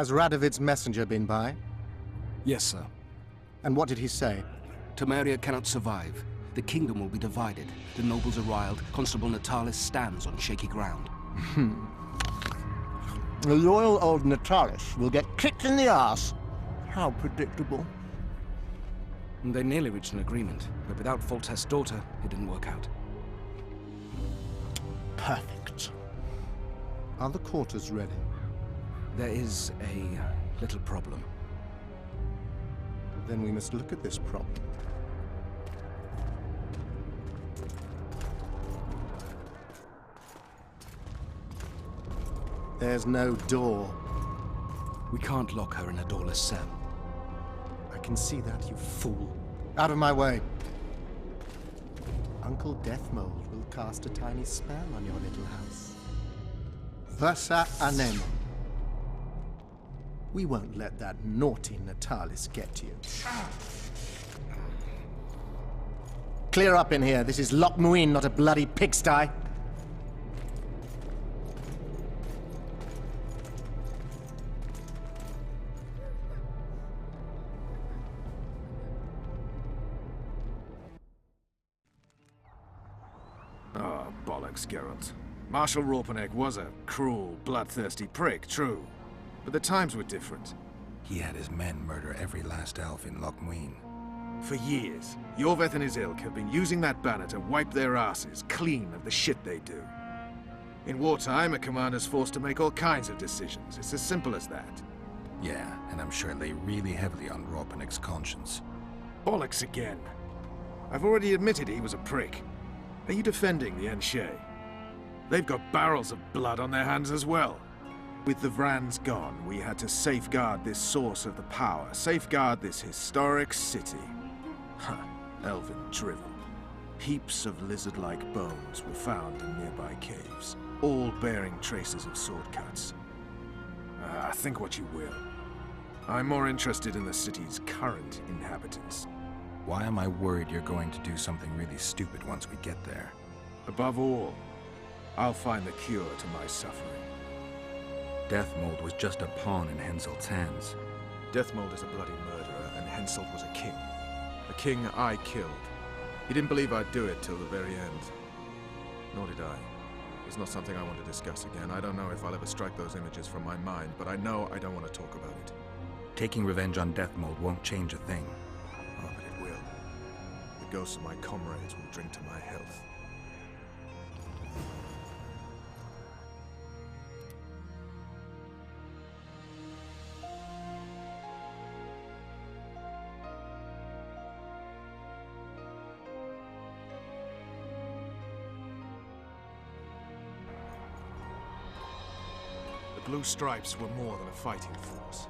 Has Radovid's messenger been by? Yes, sir. And what did he say? Temeria cannot survive. The kingdom will be divided. The nobles are riled. Constable Natalis stands on shaky ground. The loyal old Natalis will get kicked in the ass. How predictable. They nearly reached an agreement, but without Foltest's daughter, it didn't work out. Perfect. Are the quarters ready? There is a little problem. Then we must look at this problem. There's no door. We can't lock her in a doorless cell. I can see that, you fool. Out of my way. Uncle Deathmold will cast a tiny spell on your little house. Versa anemo. We won't let that naughty Natalis get to you. Clear up in here. This is Loch Mouin, not a bloody pigsty. Oh, bollocks, Γκέραλτ. Marshal Raupenek was a cruel, bloodthirsty prick, true. But the times were different. He had his men murder every last elf in Loch Mouin. For years, Yorveth and his ilk have been using that banner to wipe their asses clean of the shit they do. In wartime, a commander's forced to make all kinds of decisions. It's as simple as that. Yeah, and I'm sure lay really heavily on Raupenek's conscience. Bollocks again. I've already admitted he was a prick. Are you defending the Enshe? They've got barrels of blood on their hands as well. With the Vrans gone, we had to safeguard this source of the power, safeguard this historic city. Huh, elven drivel. Heaps of lizard-like bones were found in nearby caves, all bearing traces of sword cuts. Think what you will. I'm more interested in the city's current inhabitants. Why am I worried you're going to do something really stupid once we get there? Above all, I'll find the cure to my suffering. Deathmold was just a pawn in Hensselt's hands. Deathmold is a bloody murderer, and Hensseltl was a king. A king I killed. He didn't believe I'd do it till the very end. Nor did I. It's not something I want to discuss again. I don't know if I'll ever strike those images from my mind, but I know I don't want to talk about it. Taking revenge on Deathmold won't change a thing. Oh, but it will. The ghosts of my comrades will drink to my health. The Blue Stripes were more than a fighting force.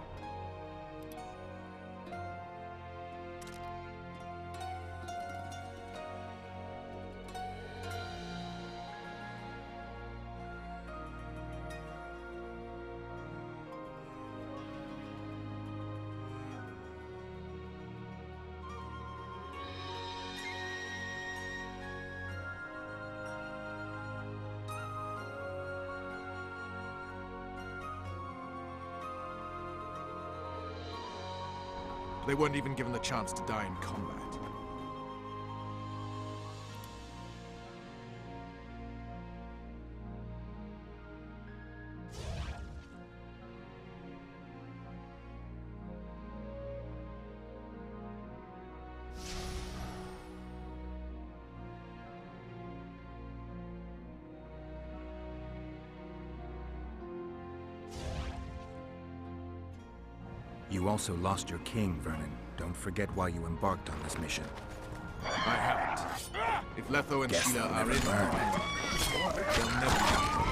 They weren't even given the chance to die in combat. You also lost your king, Vérnon. Don't forget why you embarked on this mission. I haven't. If Letho and Guess Sheila they'll are never in learn. they'll never learn.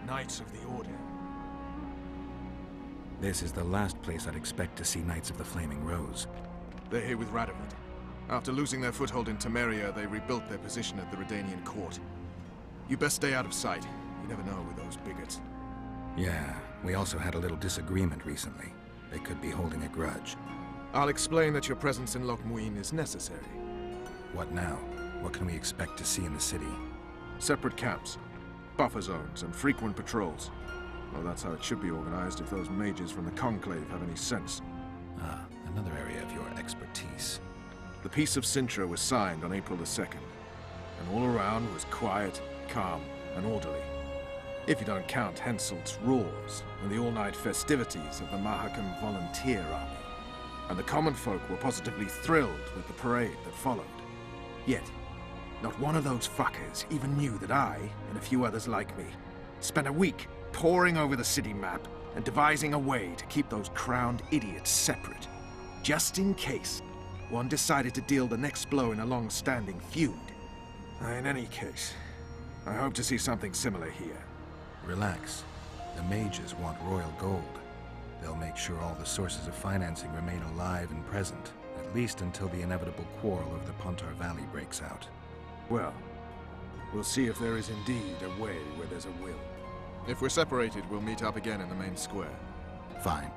Knights of the Order. This is the last place I'd expect to see Knights of the Flaming Rose. They're here with Radovid. After losing their foothold in Temeria, they rebuilt their position at the Redanian court. You best stay out of sight. You never know with those bigots. Yeah, we also had a little disagreement recently. They could be holding a grudge. I'll explain that your presence in Mουίν is necessary. What now? What can we expect to see in the city? Separate camps, buffer zones, and frequent patrols. Well, that's how it should be organized if those mages from the Conclave have any sense. Ah, another area of your expertise. The Peace of Sintra was signed on April the 2nd, and all around was quiet, calm, and orderly. If you don't count Hänselt's roars and the all-night festivities of the Mahakam Volunteer Army. And the common folk were positively thrilled with the parade that followed. Yet, not one of those fuckers even knew that I, and a few others like me, spent a week poring over the city map and devising a way to keep those crowned idiots separate, just in case one decided to deal the next blow in a long-standing feud. In any case, I hope to see something similar here. Relax. The mages want royal gold. They'll make sure all the sources of financing remain alive and present, at least until the inevitable quarrel over the Pontar Valley breaks out. Well, we'll see if there is indeed a way where there's a will. If we're separated, we'll meet up again in the main square. Fine.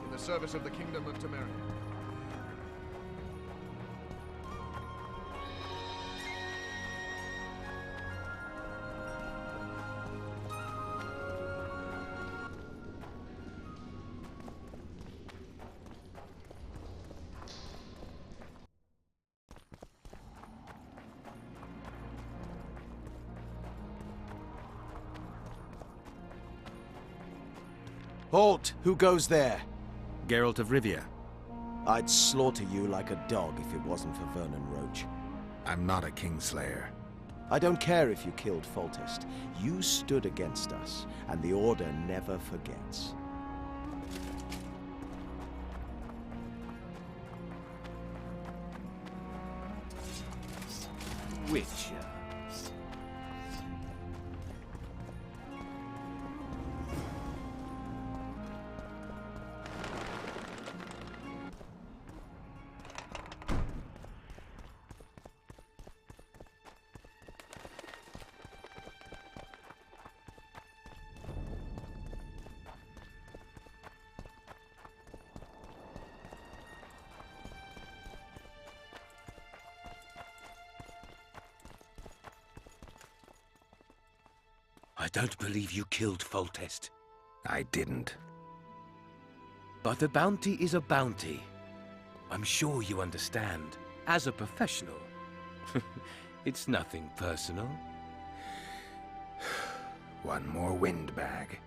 In the service of the Kingdom of Temeria. Halt! Who goes there? Γκέραλτ of Rivia. I'd slaughter you like a dog if it wasn't for Vέρnon Roach. I'm not a kingslayer. I don't care if you killed Foltest. You stood against us, and the Order never forgets. Witcher. I don't believe you killed Foltest. I didn't. But a bounty is a bounty. I'm sure you understand. As a professional. It's nothing personal. One more windbag.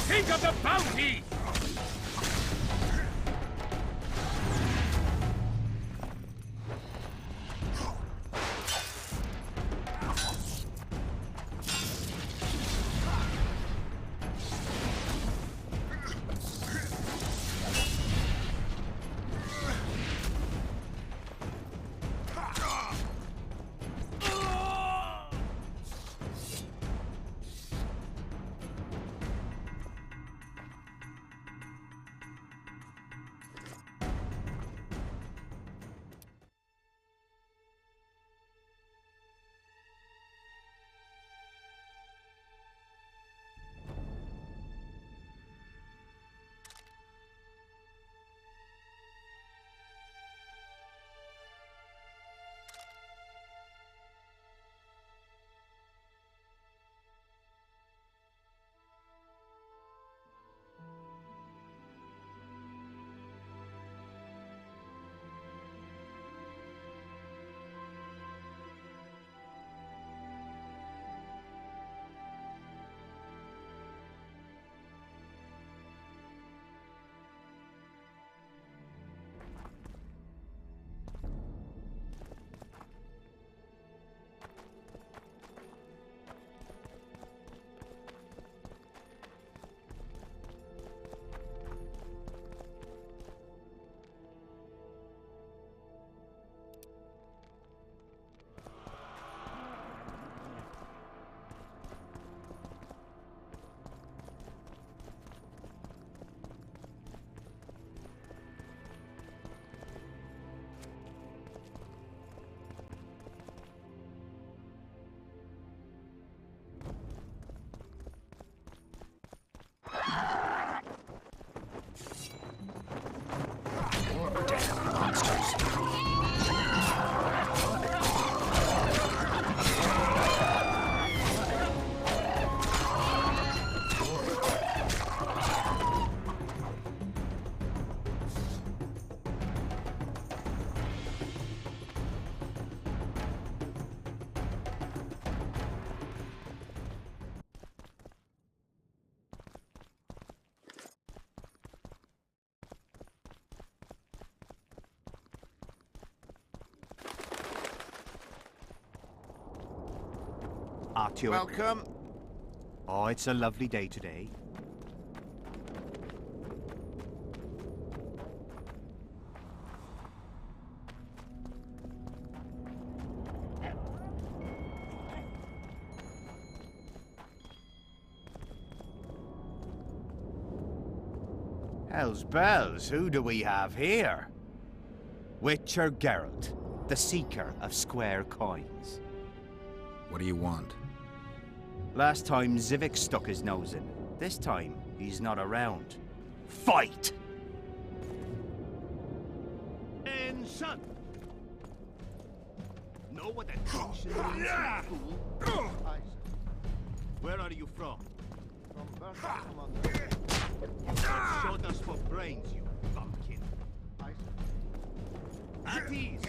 Think of the bounty! Arturo. Welcome. Oh, it's a lovely day today. Hell's bells, who do we have here? Witcher Γκέραλτ, the seeker of square coins. What do you want? Last time Zivik stuck his nose in. This time, he's not around. Fight! And shut! Know what attention means, fool? Where are you from? From Vérnon, Commander. Shot us for brains, you bumpkin. At ease!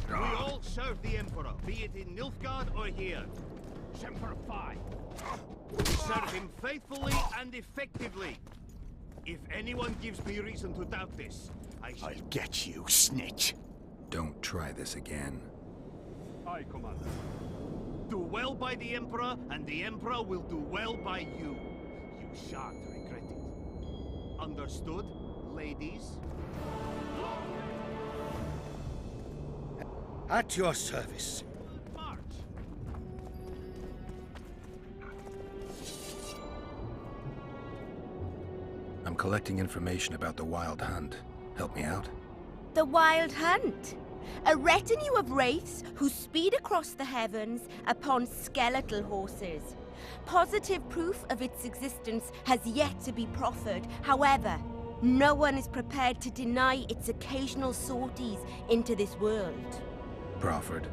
We all serve the Emperor, be it in Nilfgaard or here. Semper Fi. We serve him faithfully and effectively. If anyone gives me reason to doubt this, I'll get you, snitch. Don't try this again. Aye, Commander. Do well by the Emperor, and the Emperor will do well by you. You shan't regret it. Understood, ladies? At your service. March! I'm collecting information about the Wild Hunt. Help me out? The Wild Hunt. A retinue of wraiths who speed across the heavens upon skeletal horses. Positive proof of its existence has yet to be proffered. However, no one is prepared to deny its occasional sorties into this world. Proffered?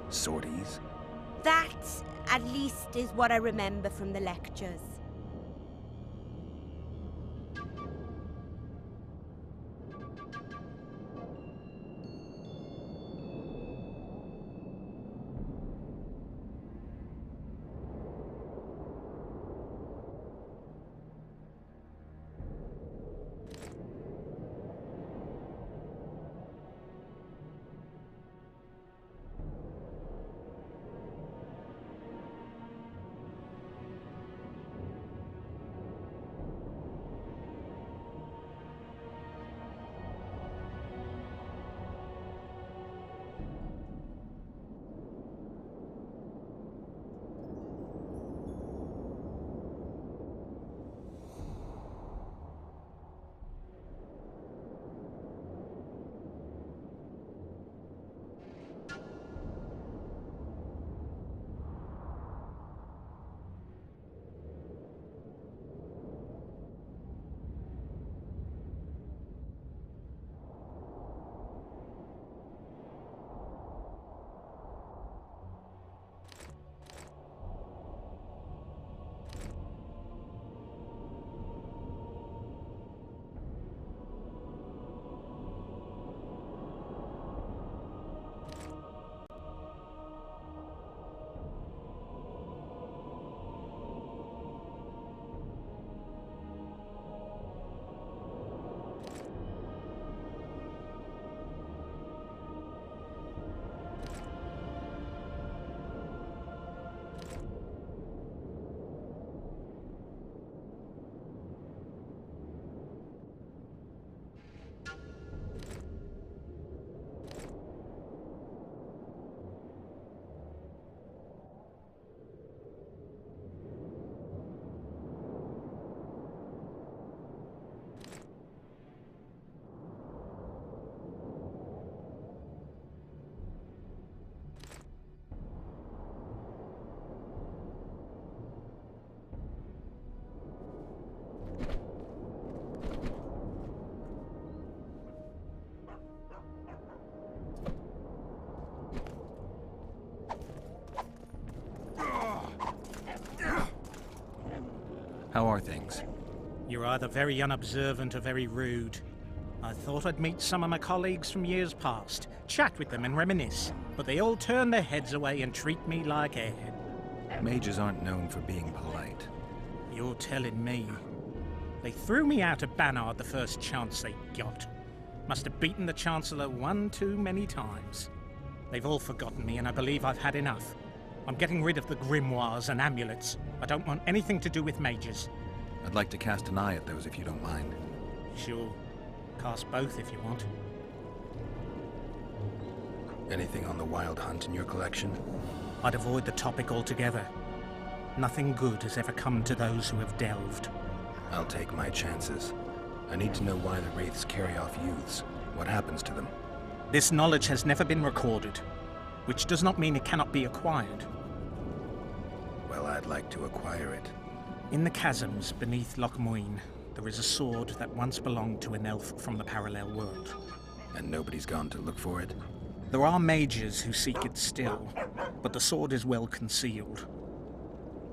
Sorties? That, at least, is what I remember from the lectures. How are things? You're either very unobservant or very rude. I thought I'd meet some of my colleagues from years past, chat with them and reminisce, but they all turn their heads away and treat me like airhead. Mages aren't known for being polite. You're telling me. They threw me out of Banard the first chance they got. Must have beaten the Chancellor one too many times. They've all forgotten me, and I believe I've had enough. I'm getting rid of the grimoires and amulets. I don't want anything to do with mages. I'd like to cast an eye at those if you don't mind. Sure. Cast both if you want. Anything on the Wild Hunt in your collection? I'd avoid the topic altogether. Nothing good has ever come to those who have delved. I'll take my chances. I need to know why the Wraiths carry off youths. What happens to them? This knowledge has never been recorded, which does not mean it cannot be acquired. Well, I'd like to acquire it. In the chasms beneath Loch Mουίν, there is a sword that once belonged to an elf from the parallel world. And nobody's gone to look for it? There are mages who seek it still, but the sword is well concealed.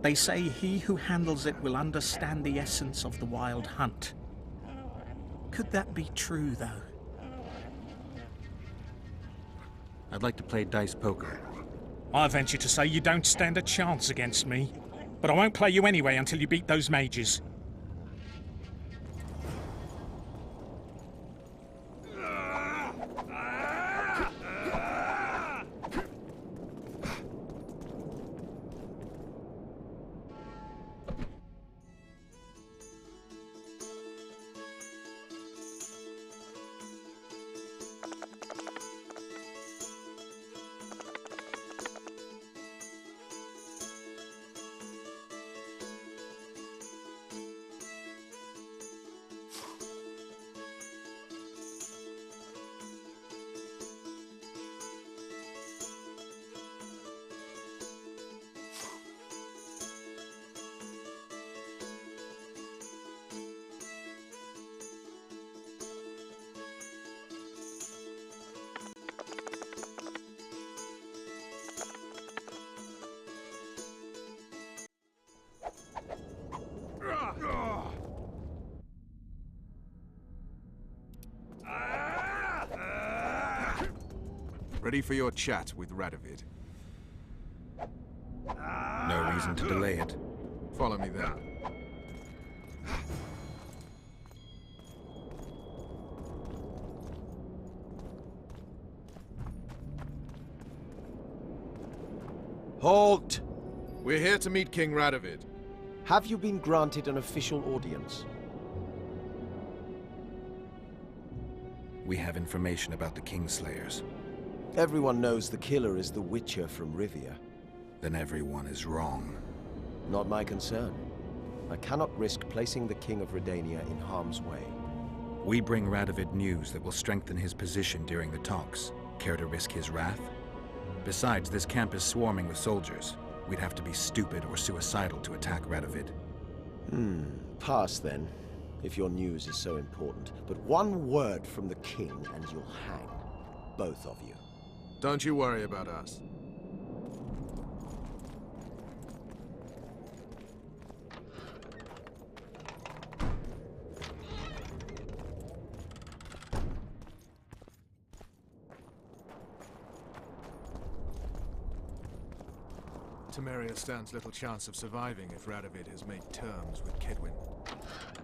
They say he who handles it will understand the essence of the Wild Hunt. Could that be true, though? I'd like to play dice poker. I venture to say you don't stand a chance against me, but I won't play you anyway until you beat those mages. Ready for your chat with Radovid. No reason to delay it. Follow me then. Halt! We're here to meet King Radovid. Have you been granted an official audience? We have information about the Kingslayers. Everyone knows the killer is the Witcher from Rivia. Then everyone is wrong. Not my concern. I cannot risk placing the King of Redania in harm's way. We bring Radovid news that will strengthen his position during the talks. Care to risk his wrath? Besides, this camp is swarming with soldiers. We'd have to be stupid or suicidal to attack Radovid. Pass then, if your news is so important. But one word from the King and you'll hang. Both of you. Don't you worry about us. Temeria stands little chance of surviving if Radovid has made terms with Kaedwen.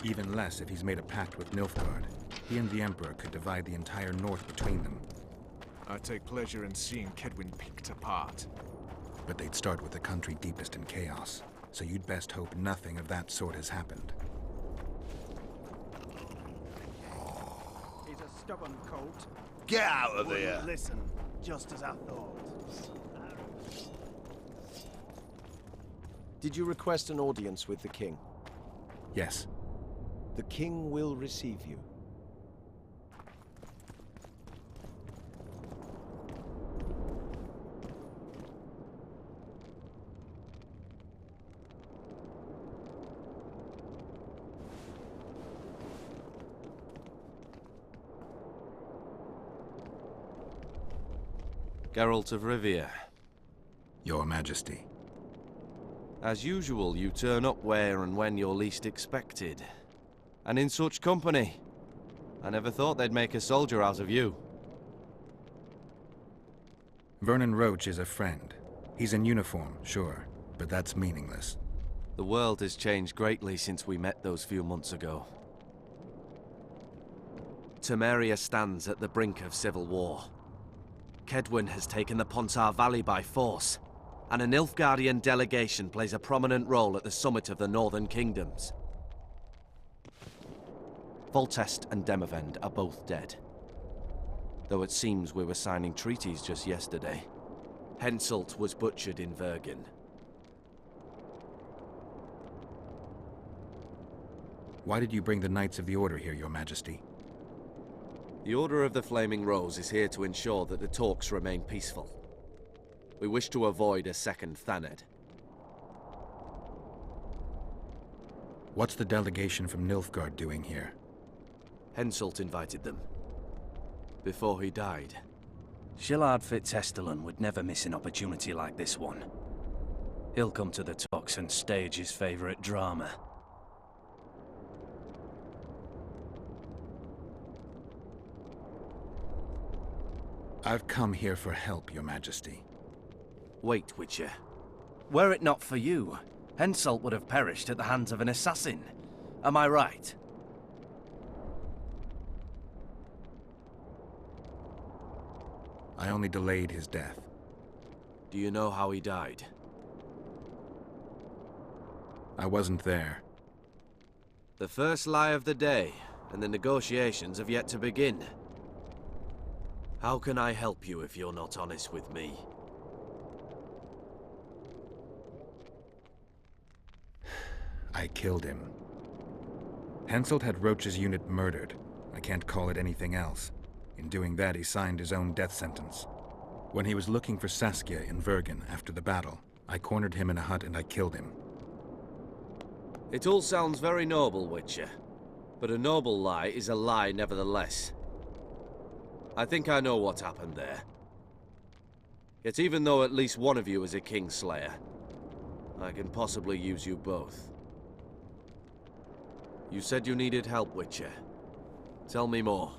Even less if he's made a pact with Nilfgaard. He and the Emperor could divide the entire north between them. I take pleasure in seeing Kaedwen picked apart. But they'd start with the country deepest in chaos, so you'd best hope nothing of that sort has happened. He's a stubborn colt. Get out of here! Listen, just as I thought. Did you request an audience with the King? Yes. The King will receive you. Γκέραλτ of Rivia. Your Majesty. As usual, you turn up where and when you're least expected. And in such company. I never thought they'd make a soldier out of you. Vernon Roach is a friend. He's in uniform, sure, but that's meaningless. The world has changed greatly since we met those few months ago. Temeria stands at the brink of civil war. Cedwyn has taken the Pontar Valley by force, and a Nilfgaardian delegation plays a prominent role at the summit of the Northern Kingdoms. Foltest and Demavend are both dead. Though it seems we were signing treaties just yesterday. Hensult was butchered in Vergen. Why did you bring the Knights of the Order here, Your Majesty? The Order of the Flaming Rose is here to ensure that the talks remain peaceful. We wish to avoid a second Thaned. What's the delegation from Nilfgaard doing here? Hensult invited them. Before he died. Shillard Fitzhestelun would never miss an opportunity like this one. He'll come to the talks and stage his favorite drama. I've come here for help, Your Majesty. Wait, Witcher. Were it not for you, Hensult would have perished at the hands of an assassin. Am I right? I only delayed his death. Do you know how he died? I wasn't there. The first lie of the day, and the negotiations have yet to begin. How can I help you if you're not honest with me? I killed him. Hensult had Roach's unit murdered. I can't call it anything else. In doing that, he signed his own death sentence. When he was looking for Saskia in Vergen after the battle, I cornered him in a hut and I killed him. It all sounds very noble, Witcher. But a noble lie is a lie nevertheless. I think I know what happened there. Yet even though at least one of you is a Kingslayer, I can possibly use you both. You said you needed help, Witcher. Tell me more.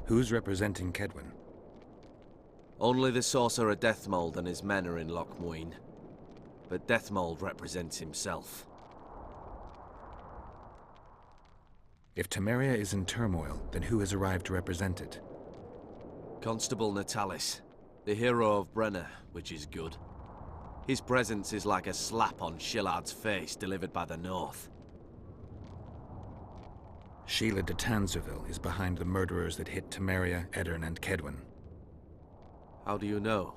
Who's representing Cedwyn? Only the sorcerer Deathmold and his men are in Loch Mουίn. But Deathmold represents himself. If Temeria is in turmoil, then who has arrived to represent it? Constable Natalis, the hero of Brenna, which is good. His presence is like a slap on Shillard's face delivered by the North. Sheila de Tanserville is behind the murderers that hit Temeria, Eddern, and Cedwyn. How do you know?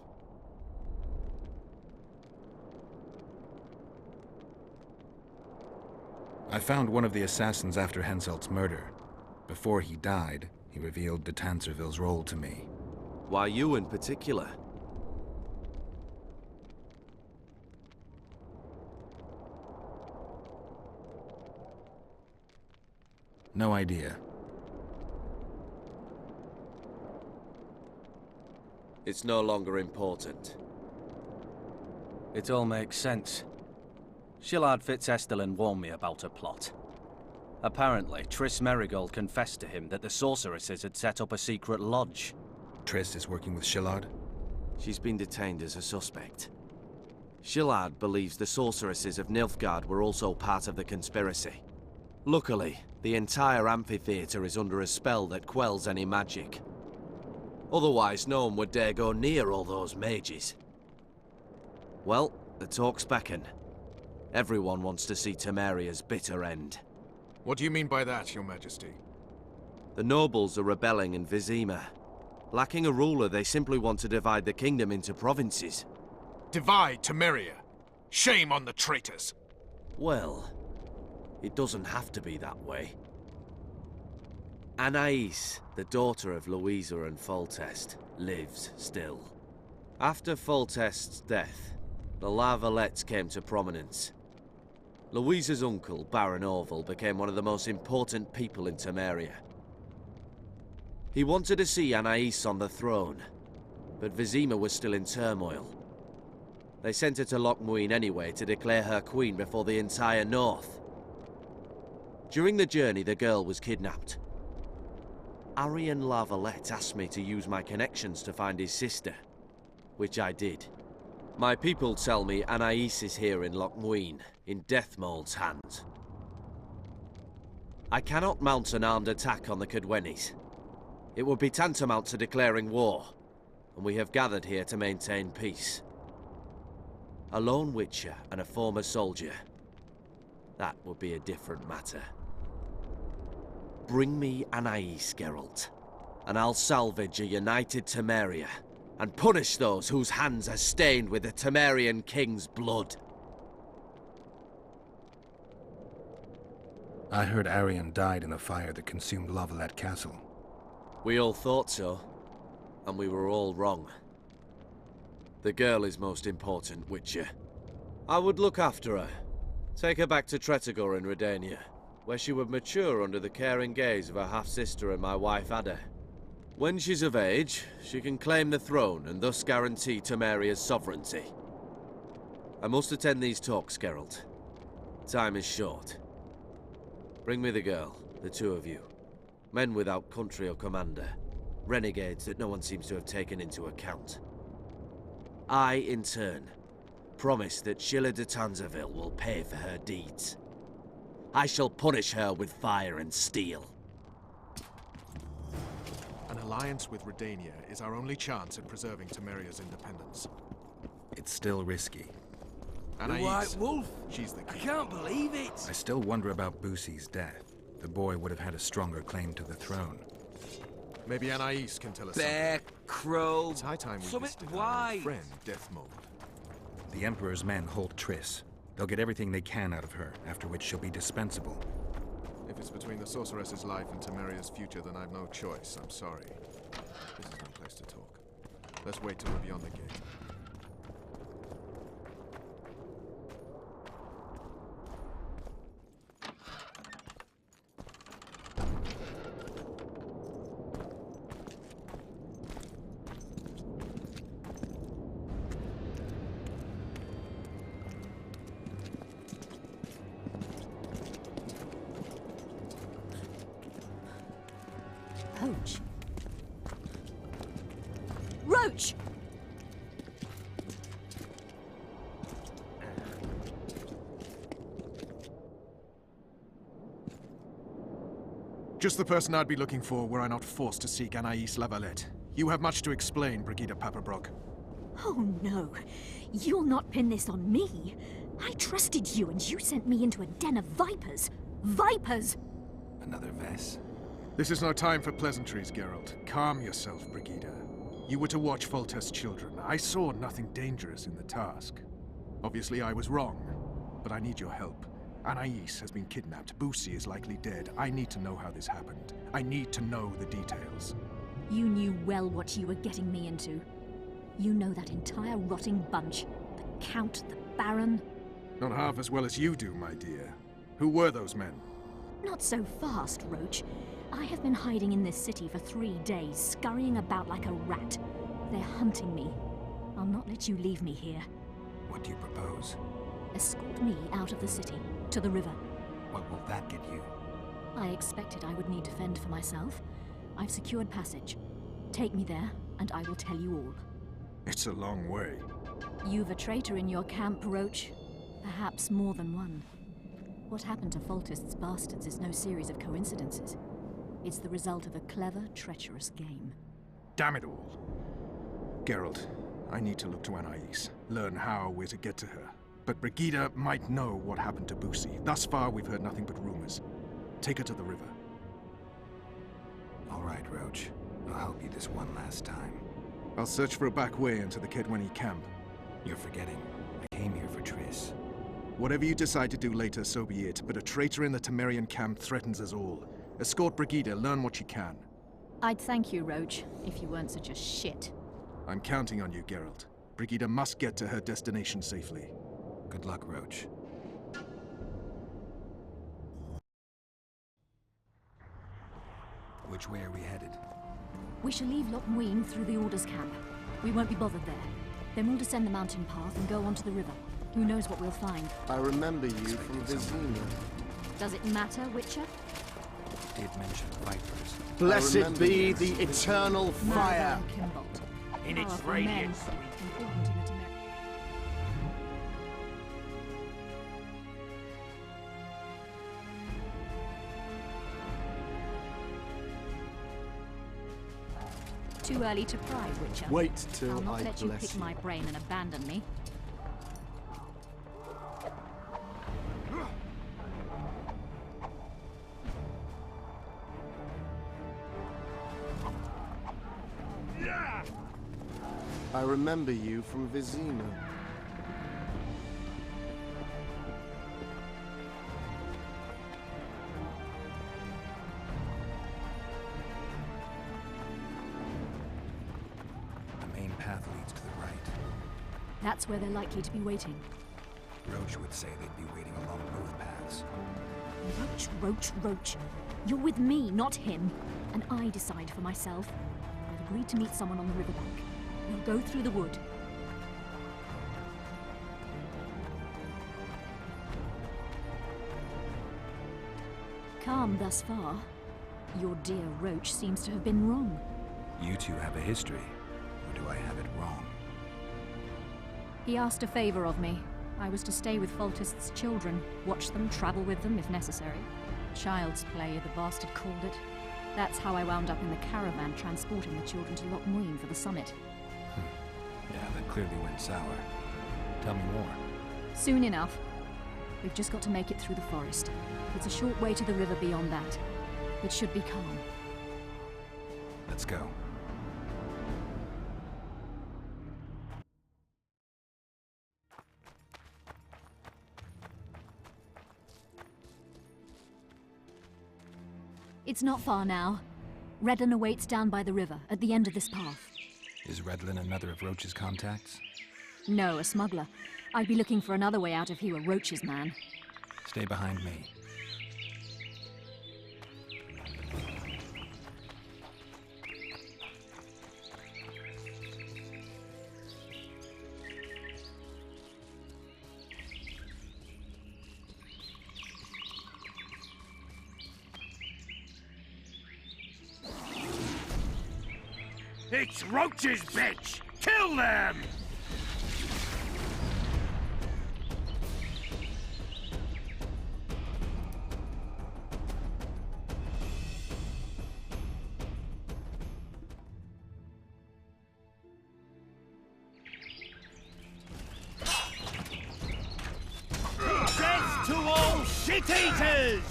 I found one of the assassins after Henselt's murder. Before he died, he revealed de Tanserville's role to me. Why you in particular? No idea. It's no longer important. It all makes sense. Shillard Fitzhestelun warned me about a plot. Apparently, Triss Merigold confessed to him that the sorceresses had set up a secret lodge. Triss is working with Shillard? She's been detained as a suspect. Shillard believes the sorceresses of Nilfgaard were also part of the conspiracy. Luckily, the entire amphitheater is under a spell that quells any magic. Otherwise, no one would dare go near all those mages. Well, the talks beckon. Everyone wants to see Temeria's bitter end. What do you mean by that, Your Majesty? The nobles are rebelling in Vizima. Lacking a ruler, they simply want to divide the kingdom into provinces. Divide Temeria! Shame on the traitors! Well, it doesn't have to be that way. Anais, the daughter of Louisa and Foltest, lives still. After Foltest's death, the La Valettes came to prominence. Louisa's uncle, Baron Orville, became one of the most important people in Temeria. He wanted to see Anais on the throne, but Vizima was still in turmoil. They sent her to Mουίν anyway to declare her queen before the entire north. During the journey, the girl was kidnapped. Arian La Valette asked me to use my connections to find his sister, which I did. My people tell me Anais is here in Mουίν, in Deathmold's hands. I cannot mount an armed attack on the Cadwennis. It would be tantamount to declaring war, and we have gathered here to maintain peace. A lone witcher and a former soldier. That would be a different matter. Bring me Anais, Γκέραλτ, and I'll salvage a united Temeria, and punish those whose hands are stained with the Temerian king's blood. I heard Arian died in the fire that consumed La Valette Castle. We all thought so, and we were all wrong. The girl is most important, Witcher. I would look after her. Take her back to Tretogor in Redania, where she would mature under the caring gaze of her half-sister and my wife Ada. When she's of age, she can claim the throne and thus guarantee Temeria's sovereignty. I must attend these talks, Γκέραλτ. Time is short. Bring me the girl, the two of you. Men without country or commander. Renegades that no one seems to have taken into account. I, in turn, promise that Sheila de Tanzaville will pay for her deeds. I shall punish her with fire and steel. An alliance with Redania is our only chance at preserving Temeria's independence. It's still risky. Anais, White Wolf? she's the key. I can't believe it! I still wonder about Boosie's death. The boy would have had a stronger claim to the throne. Maybe Anais can tell us Bear, something. crow, It's high time we something visited our wise. friend, Deathmold. The Emperor's men hold Triss. They'll get everything they can out of her, after which she'll be dispensable. If it's between the sorceress's life and Temeria's future, then I've no choice. I'm sorry. This is no place to talk. Let's wait till we're beyond the gate. Roach. Roach! Just the person I'd be looking for were I not forced to seek Anais La Valette. You have much to explain, Brigida Paperbrock. Oh no, you'll not pin this on me. I trusted you and you sent me into a den of vipers. Vipers! Another Vess. This is no time for pleasantries, Γκέραλτ. Calm yourself, Brigida. You were to watch Foltest's children. I saw nothing dangerous in the task. Obviously, I was wrong, but I need your help. Anais has been kidnapped. Boosie is likely dead. I need to know how this happened. I need to know the details. You knew well what you were getting me into. You know that entire rotting bunch. The Count, the Baron. Not half as well as you do, my dear. Who were those men? Not so fast, Roach. I have been hiding in this city for 3 days, scurrying about like a rat. They're hunting me. I'll not let you leave me here. What do you propose? Escort me out of the city, to the river. What will that get you? I expected I would need to fend for myself. I've secured passage. Take me there, and I will tell you all. It's a long way. You've a traitor in your camp, Roach. Perhaps more than one. What happened to Foltest's bastards is no series of coincidences. It's the result of a clever, treacherous game. Damn it all. Γκέραλτ, I need to look to Anais, learn how we're to get to her. But Brigida might know what happened to Boosie. Thus far, we've heard nothing but rumors. Take her to the river. All right, Roach. I'll help you this one last time. I'll search for a back way into the Cadwenni camp. You're forgetting. I came here for Triss. Whatever you decide to do later, so be it. But a traitor in the Temerian camp threatens us all. Escort Brigida, learn what you can. I'd thank you, Roach, if you weren't such a shit. I'm counting on you, Γκέραλτ. Brigida must get to her destination safely. Good luck, Roach. Which way are we headed? We shall leave Mουίn through the Order's camp. We won't be bothered there. Then we'll descend the mountain path and go onto the river. Who knows what we'll find? I remember you from Vizina. Does it matter, Witcher? Did mention vipers. Blessed be the eternal fire! In its radiance. Too early to cry, Witcher. Wait till I'll not I let you bless pick you. my brain and abandon me. I remember you from Vizina. The main path leads to the right. That's where they're likely to be waiting. Roach would say they'd be waiting along both paths. Roach. You're with me, not him. And I decide for myself. I've agreed to meet someone on the riverbank. We'll go through the wood. Calm thus far. Your dear Roach seems to have been wrong. You two have a history, or do I have it wrong? He asked a favor of me. I was to stay with Foltest's children, watch them, travel with them if necessary. Child's play, the bastard called it. That's how I wound up in the caravan transporting the children to Mουίn for the summit. Yeah, that clearly went sour. Tell me more. Soon enough. We've just got to make it through the forest. It's a short way to the river beyond that. It should be calm. Let's go. It's not far now. Redlin awaits down by the river, at the end of this path. Is Redlin another of Roach's contacts? No, a smuggler. I'd be looking for another way out if he were Roach's man. Stay behind me. It's Roach's bitch! Kill them! Death to all shit-eaters!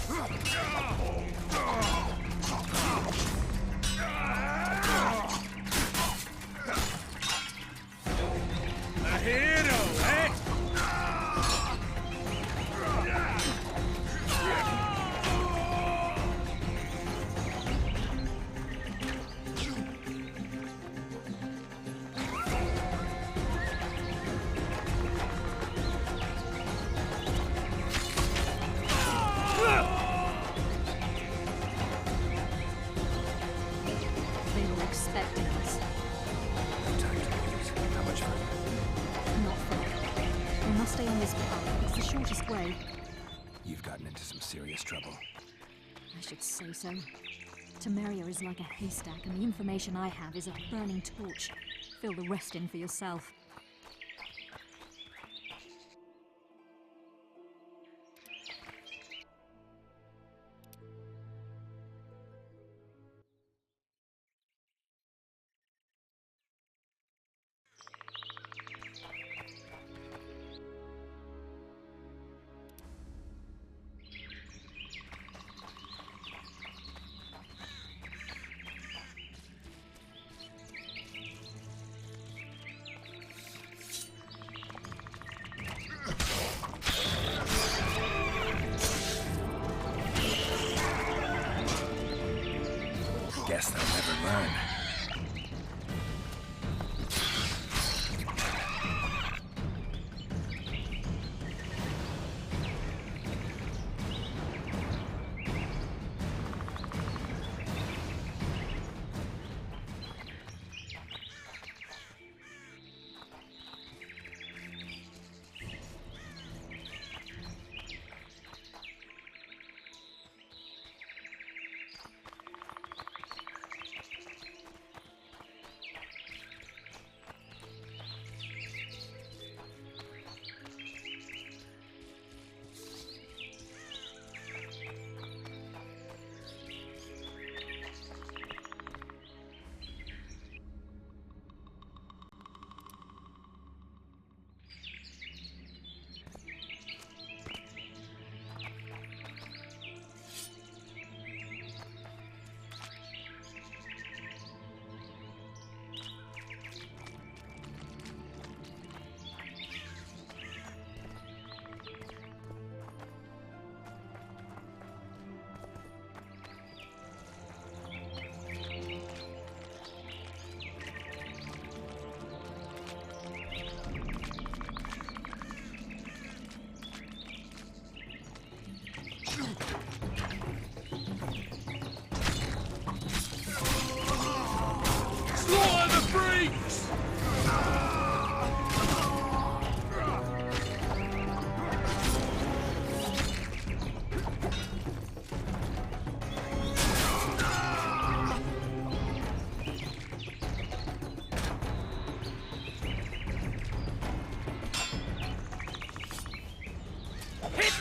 You've gotten into some serious trouble. I should say so. Temeria is like a haystack, and the information I have is a burning torch. Fill the rest in for yourself.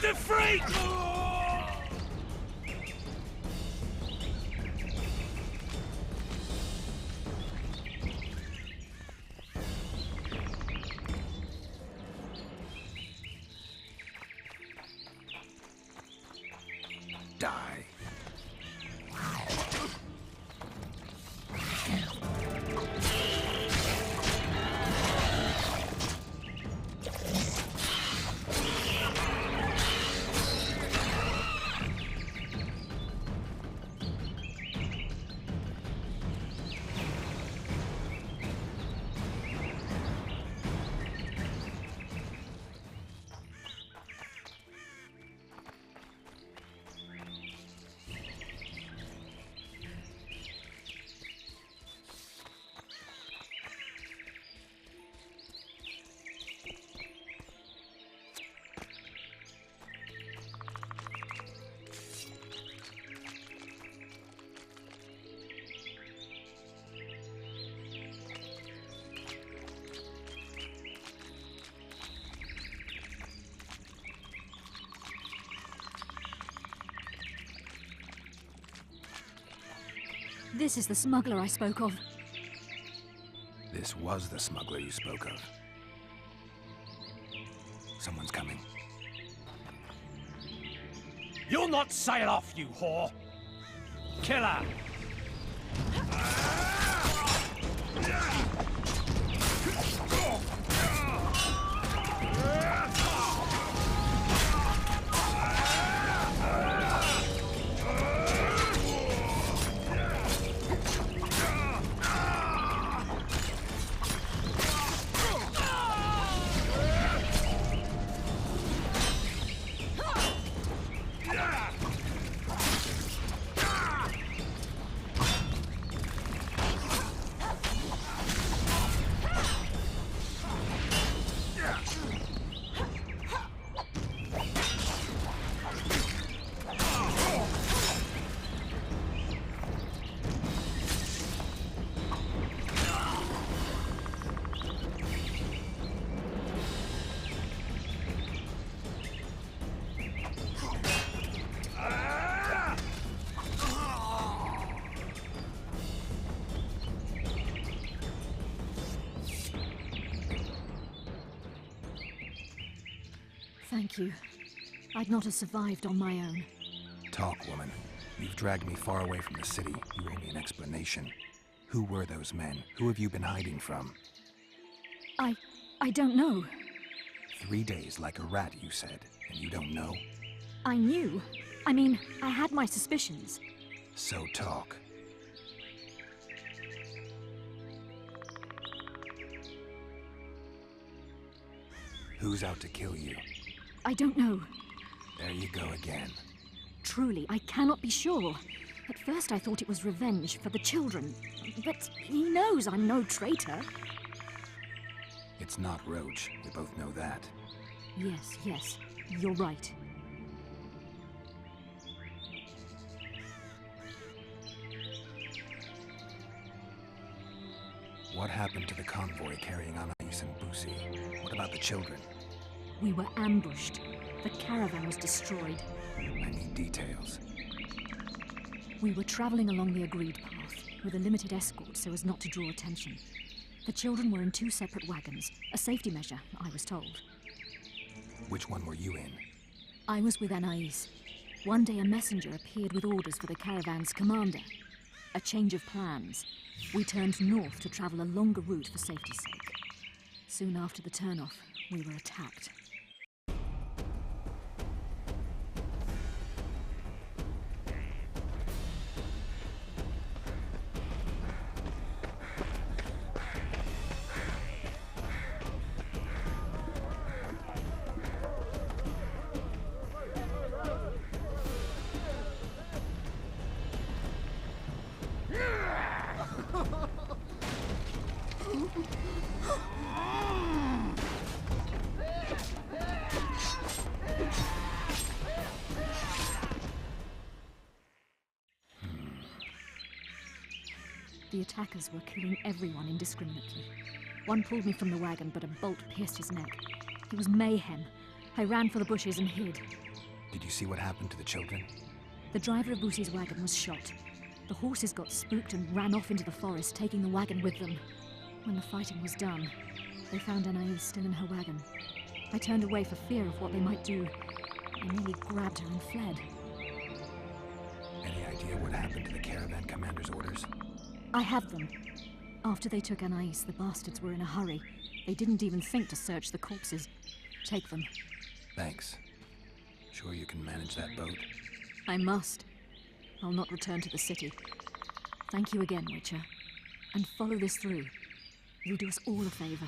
the freak! Die. This is the smuggler I spoke of. This was the smuggler you spoke of. Someone's coming. You'll not sail off, you whore! Kill her! Thank you. I'd not have survived on my own. Talk, woman. You've dragged me far away from the city. You owe me an explanation. Who were those men? Who have you been hiding from? I don't know. 3 days like a rat, you said, and you don't know? I knew. I mean, I had my suspicions. So talk. Who's out to kill you? I don't know. There you go again. Truly, I cannot be sure. At first I thought it was revenge for the children. But he knows I'm no traitor. It's not Roach. We both know that. Yes. You're right. What happened to the convoy carrying Anais and Boosie? What about the children? We were ambushed. The caravan was destroyed. I need details. We were traveling along the agreed path, with a limited escort so as not to draw attention. The children were in 2 separate wagons, a safety measure, I was told. Which one were you in? I was with Anais. One day a messenger appeared with orders for the caravan's commander. A change of plans. We turned north to travel a longer route for safety's sake. Soon after the turnoff, we were attacked. The attackers were killing everyone indiscriminately. One pulled me from the wagon, but a bolt pierced his neck. It was mayhem. I ran for the bushes and hid. Did you see what happened to the children? The driver of Boosie's wagon was shot. The horses got spooked and ran off into the forest, taking the wagon with them. When the fighting was done, they found Anaïs still in her wagon. I turned away for fear of what they might do. They nearly grabbed her and fled. Any idea what happened to the caravan commander's orders? I have them. After they took Anaïs, the bastards were in a hurry. They didn't even think to search the corpses. Take them. Thanks. Sure you can manage that boat? I must. I'll not return to the city. Thank you again, Witcher. And follow this through. You'll do us all a favor.